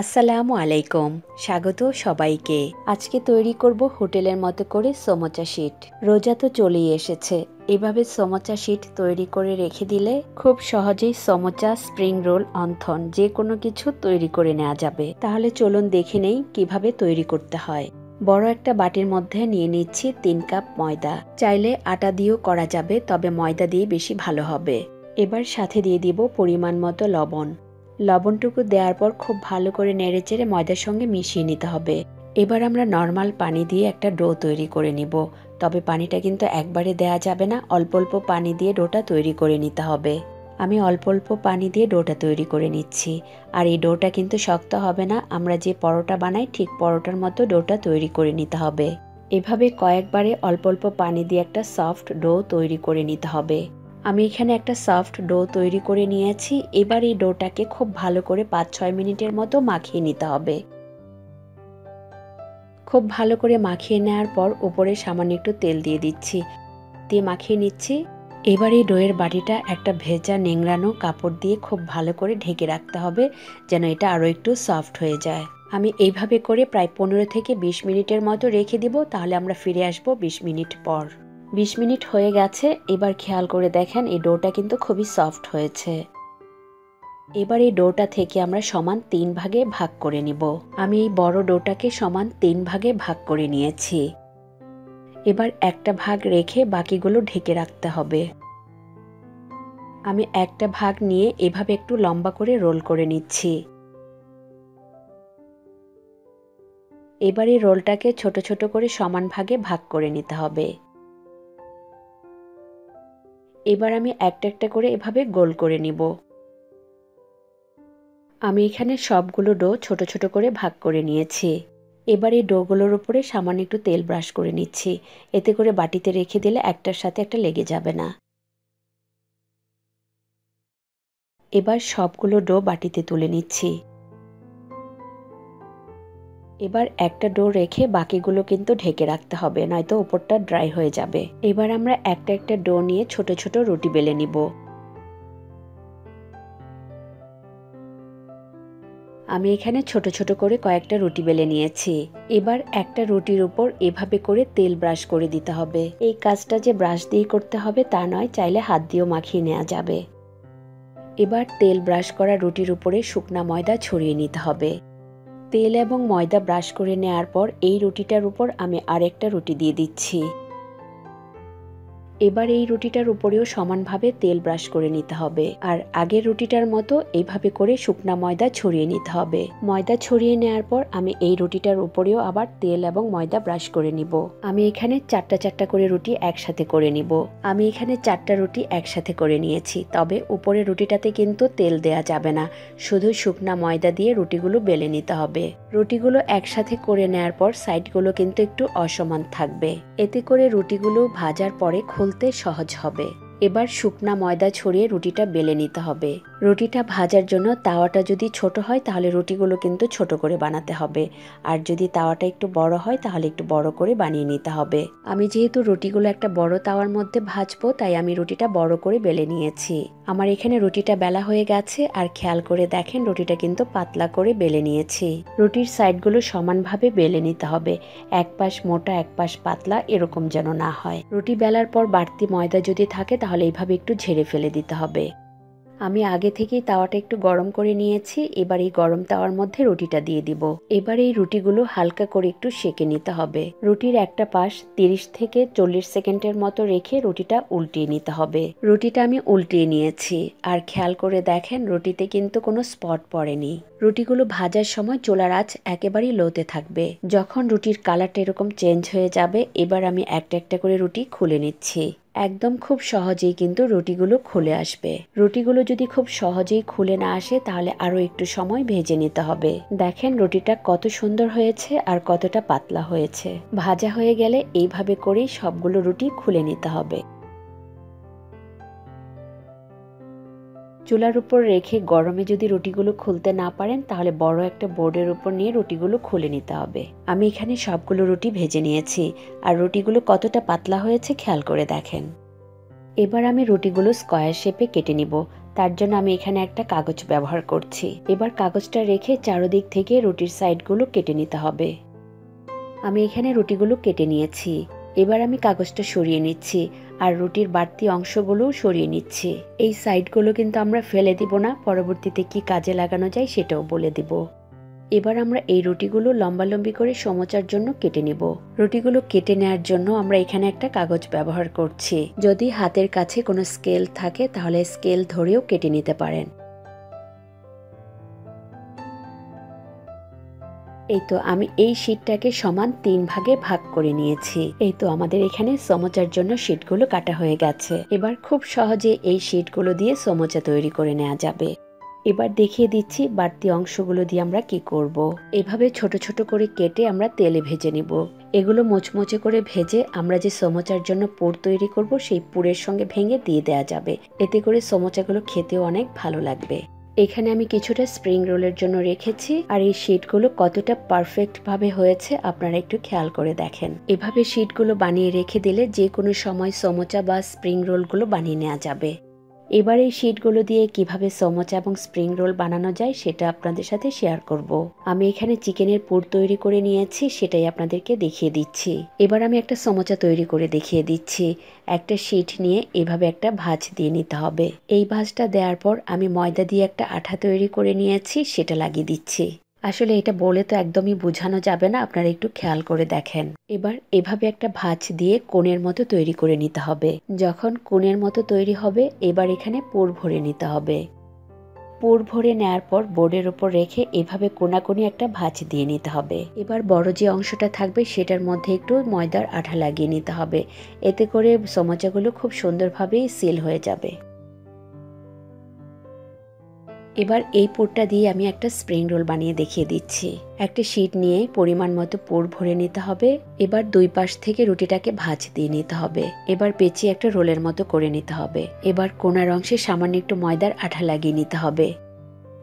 আসসালামু আলাইকুম। স্বাগত সবাইকে। আজকে তৈরি করব হোটেলের মতো করে সমোচা শীট। রোজা তো চলেই এসেছে। এভাবে সমোচা শীট তৈরি করে রেখে দিলে খুব সহজেই সমোচা, স্প্রিং রোল, অন্থন যে কোনো কিছু তৈরি করে নেওয়া যাবে। তাহলে চলুন দেখে নেই কিভাবে তৈরি করতে হয়। বড় একটা বাটির মধ্যে নিয়ে নিচ্ছি 3 কাপ ময়দা। চাইলে আটা দিয়েও করা যাবে, তবে ময়দা দিয়ে বেশি ভালো হবে। এবার সাথে দিয়ে দিব পরিমাণ মতো লবণ। লবণটুকু দেওয়ার পর খুব ভালো করে নেড়েচেড়ে ময়দার সঙ্গে মিশিয়ে নিতে হবে। এবার আমরা নর্মাল পানি দিয়ে একটা ডো তৈরি করে নিব। তবে পানিটা কিন্তু একবারে দেয়া যাবে না, অল্প অল্প পানি দিয়ে ডোটা তৈরি করে নিতে হবে। আমি অল্প অল্প পানি দিয়ে ডোটা তৈরি করে নিচ্ছি। আর এই ডোটা কিন্তু শক্ত হবে না, আমরা যে পরোটা বানাই ঠিক পরোটার মতো ডোটা তৈরি করে নিতে হবে। এভাবে কয়েকবারে অল্প অল্প পানি দিয়ে একটা সফট ডো তৈরি করে নিতে হবে। আমি এখানে একটা সফট ডো তৈরি করে নিয়েছি। এবার এই ডোটাকে খুব ভালো করে 5-6 মিনিটের মতো মাখিয়ে নিতে হবে। খুব ভালো করে মাখিয়ে নেওয়ার পর উপরে সামান্য একটু তেল দিয়ে দিচ্ছি, দিয়ে মাখিয়ে নিচ্ছি। এবার এই ডোয়ের বাটিটা একটা ভেজা নেংড়ানো কাপড় দিয়ে খুব ভালো করে ঢেকে রাখতে হবে, যেন এটা আরও একটু সফট হয়ে যায়। আমি এইভাবে করে প্রায় 15 থেকে 20 মিনিটের মতো রেখে দিব, তাহলে আমরা ফিরে আসবো 20 মিনিট পর। 20 মিনিট হয়ে গেছে। এবার খেয়াল করে দেখেন এই ডোটা কিন্তু খুবই সফট হয়েছে। এবার এই ডোটা থেকে আমরা সমান 3 ভাগে ভাগ করে নিব। আমি এই বড় ডোটাকে সমান 3 ভাগে ভাগ করে নিয়েছি। এবার একটা ভাগ রেখে বাকিগুলো ঢেকে রাখতে হবে। আমি একটা ভাগ নিয়ে এভাবে একটু লম্বা করে রোল করে নিচ্ছি। এবার এই রোলটাকে ছোট ছোট করে সমান ভাগে ভাগ করে নিতে হবে। এবার আমি একটা একটা করে এভাবে গোল করে নিব। আমি এখানে সবগুলো ডো ছোট ছোট করে ভাগ করে নিয়েছি। এবার এই ডোগুলোর উপরে সামান্য একটু তেল ব্রাশ করে নিচ্ছি। এতে করে বাটিতে রেখে দিলে একটার সাথে একটা লেগে যাবে না। এবার সবগুলো ডো বাটিতে তুলে নিচ্ছি। এবার একটা ডো রেখে বাকিগুলো কিন্তু ঢেকে রাখতে হবে, নয়তো উপরটা ড্রাই হয়ে যাবে। এবার আমরা একটা একটা ডো নিয়ে ছোট ছোট রুটি বেলে নিব। আমি এখানে ছোট ছোট করে কয়েকটা রুটি বেলে নিয়েছি। এবার একটা রুটির উপর এভাবে করে তেল ব্রাশ করে দিতে হবে। এই কাজটা যে ব্রাশ দিয়ে করতে হবে তা নয়, চাইলে হাত দিয়েও মাখিয়ে নেওয়া যাবে। এবার তেল ব্রাশ করা রুটির উপরে শুকনা ময়দা ছড়িয়ে নিতে হবে। তেল এবং ময়দা ব্রাশ করে নেওয়ার পর এই রুটিটার উপর আমি আরেকটা রুটি দিয়ে দিচ্ছি। এবার এই রুটিটার উপরেও সমানভাবে তেল ব্রাশ করে নিতে হবে। আর আগের রুটিটার মতো এইভাবে করে শুকনা ময়দা ছড়িয়ে নিতে হবে। ময়দা ছড়িয়ে নেওয়ার পর আমি এই রুটিটার উপরেও আবার তেল এবং ময়দা ব্রাশ করে নিব। আমি এখানে চারটা চারটা করে রুটি একসাথে করে নিব। আমি এখানে 4টা রুটি একসাথে করে নিয়েছি, তবে উপরের রুটিটাতে কিন্তু তেল দেয়া যাবে না, শুধু শুকনা ময়দা দিয়ে রুটিগুলো বেলে নিতে হবে। রুটিগুলো একসাথে করে নেওয়ার পর সাইডগুলো কিন্তু একটু অসমান থাকবে, এতে করে রুটিগুলো ভাজার পরে খুলতে সহজ হবে। এবার শুকনা ময়দা ছড়িয়ে রুটিটা বেলে নিতে হবে। রুটিটা ভাজার জন্য তাওয়াটা যদি ছোট হয় তাহলে রুটিগুলো কিন্তু ছোট করে বানাতে হবে, আর যদি তাওয়াটা একটু বড় হয় তাহলে একটু বড় করে বানিয়ে নিতে হবে। আমি যেহেতু রুটিগুলো একটা বড় তাওয়ার মধ্যে ভাজবো, তাই আমি রুটিটা বড় করে বেলে নিয়েছি। আমার এখানে রুটিটা বেলা হয়ে গেছে, আর খেয়াল করে দেখেন রুটিটা কিন্তু পাতলা করে বেলে নিয়েছি। রুটির সাইডগুলো সমানভাবে বেলে নিতে হবে, এক পাশ মোটা এক পাশ পাতলা এরকম যেন না হয়। রুটি বেলার পর বাড়তি ময়দা যদি থাকে তাহলে এইভাবে একটু ঝেড়ে ফেলে দিতে হবে। আমি আগে থেকেই তাওয়াটা একটু গরম করে নিয়েছি। এবার এই গরম তাওয়ার মধ্যে রুটিটা দিয়ে দিব। এবার এই রুটিগুলো হালকা করে একটু সেঁকে নিতে হবে। রুটির একটা পাশ 30 থেকে 40 সেকেন্ডের মতো রেখে রুটিটা উল্টিয়ে নিতে হবে। রুটিটা আমি উল্টিয়ে নিয়েছি, আর খেয়াল করে দেখেন রুটিতে কিন্তু কোনো স্পট পড়েনি। রুটিগুলো ভাজার সময় চুলার আঁচ একেবারেই লোতে থাকবে। যখন রুটির কালারটা এরকম চেঞ্জ হয়ে যাবে, এবার আমি একটা একটা করে রুটি খুলে নিচ্ছি। একদম খুব সহজেই কিন্তু রুটিগুলো খুলে আসবে। রুটিগুলো যদি খুব সহজেই খুলে না আসে তাহলে আরো একটু সময় ভেজে নিতে হবে। দেখেন রুটিটা কত সুন্দর হয়েছে আর কতটা পাতলা হয়েছে। ভাজা হয়ে গেলে এইভাবে করেই সবগুলো রুটি খুলে নিতে হবে। চুলার উপর রেখে গরমে যদি রুটিগুলো খুলতে না পারেন তাহলে বড় একটা বোর্ডের উপর নিয়ে রুটিগুলো খুলে নিতে হবে। আমি এখানে সবগুলো রুটি ভেজে নিয়েছি, আর রুটিগুলো কতটা পাতলা হয়েছে খেয়াল করে দেখেন। এবার আমি রুটিগুলো স্কয়ার শেপে কেটে নিব। তার জন্য আমি এখানে একটা কাগজ ব্যবহার করছি। এবার কাগজটা রেখে চারদিক থেকে রুটির সাইডগুলো কেটে নিতে হবে। আমি এখানে রুটিগুলো কেটে নিয়েছি। এবার আমি কাগজটা সরিয়ে নিচ্ছি আর রুটির বাড়তি অংশগুলোও সরিয়ে নিচ্ছি। এই সাইডগুলো কিন্তু আমরা ফেলে দিব না, পরবর্তীতে কি কাজে লাগানো যায় সেটাও বলে দিব। এবার আমরা এই রুটিগুলো লম্বালম্বি করে সমোচার জন্য কেটে নিব। রুটিগুলো কেটে নেওয়ার জন্য আমরা এখানে একটা কাগজ ব্যবহার করছি। যদি হাতের কাছে কোনো স্কেল থাকে তাহলে স্কেল ধরেও কেটে নিতে পারেন। এই তো আমি এই শীটটাকে সমান 3 ভাগে ভাগ করে নিয়েছি। এই তো আমাদের এখানে সমোচার জন্য শীটগুলো কাটা হয়ে গেছে। এবার খুব সহজে এই শীটগুলো দিয়ে সমোচা তৈরি করে নেওয়া যাবে। এবার দেখিয়ে দিচ্ছি বাড়তি অংশগুলো দিয়ে আমরা কি করব। এভাবে ছোট ছোট করে কেটে আমরা তেলে ভেজে নিব। এগুলো মোচমোচে করে ভেজে আমরা যে সমোচার জন্য পুর তৈরি করব সেই পুরের সঙ্গে ভেঙে দিয়ে দেওয়া যাবে। এতে করে সমোচাগুলো খেতেও অনেক ভালো লাগবে। এখানে আমি কিছুটা স্প্রিং রোলের জন্য রেখেছি আর এই শীটগুলো কতটা পারফেক্ট ভাবে হয়েছে আপনারা একটু খেয়াল করে দেখেন। এভাবে শীটগুলো বানিয়ে রেখে দিলে যে কোনো সময় সমোচা বা স্প্রিং রোলগুলো বানিয়ে নেওয়া যাবে। এবার এই শীটগুলো দিয়ে কিভাবে সমোচা এবং স্প্রিং রোল বানানো যায় সেটা আপনাদের সাথে শেয়ার করব। আমি এখানে চিকেনের পুর তৈরি করে নিয়েছি, সেটাই আপনাদেরকে দেখিয়ে দিচ্ছি। এবার আমি একটা সমোচা তৈরি করে দেখিয়ে দিচ্ছি। একটা শীট নিয়ে এভাবে একটা ভাঁজ দিয়ে নিতে হবে। এই ভাঁজটা দেওয়ার পর আমি ময়দা দিয়ে একটা আঠা তৈরি করে নিয়েছি, সেটা লাগিয়ে দিচ্ছি। আসলে এটা বলে তো একদমই বোঝানো যাবে না, আপনারা একটু খেয়াল করে দেখেন। এবার এভাবে একটা ভাঁজ দিয়ে কোণের মতো তৈরি করে নিতে হবে। যখন কোণের মতো তৈরি হবে এবার এখানে পুর ভরে নিতে হবে। পুর ভরে নেওয়ার পর বোর্ডের উপর রেখে এভাবে কোণাকুণি একটা ভাঁজ দিয়ে নিতে হবে। এবার বড় যে অংশটা থাকবে সেটার মধ্যে একটু ময়দার আঠা লাগিয়ে নিতে হবে। এতে করে সমোচাগুলো খুব সুন্দরভাবেই সিল হয়ে যাবে। এবার এই পুরটা দিয়ে আমি একটা স্প্রিং রোল বানিয়ে দেখিয়ে দিচ্ছি। একটা শীট নিয়ে পরিমাণ মতো পুর ভরে নিতে হবে। এবার দুই পাশ থেকে রুটিটাকে ভাঁজ দিয়ে নিতে হবে। এবার পেঁচিয়ে একটা রোলের মতো করে নিতে হবে। এবার কোণার অংশে সামান্য একটু ময়দার আঠা লাগিয়ে নিতে হবে।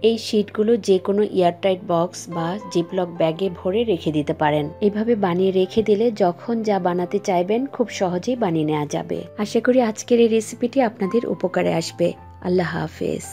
এই শীটগুলো যে কোনো এয়ারটাইট বক্স বা জিপলক ব্যাগে ভরে রেখে দিতে পারেন। এভাবে বানিয়ে রেখে দিলে যখন যা বানাতে চাইবেন খুব সহজেই বানিয়ে নেওয়া যাবে। আশা করি আজকের এই রেসিপিটি আপনাদের উপকারে আসবে। আল্লাহ হাফেজ।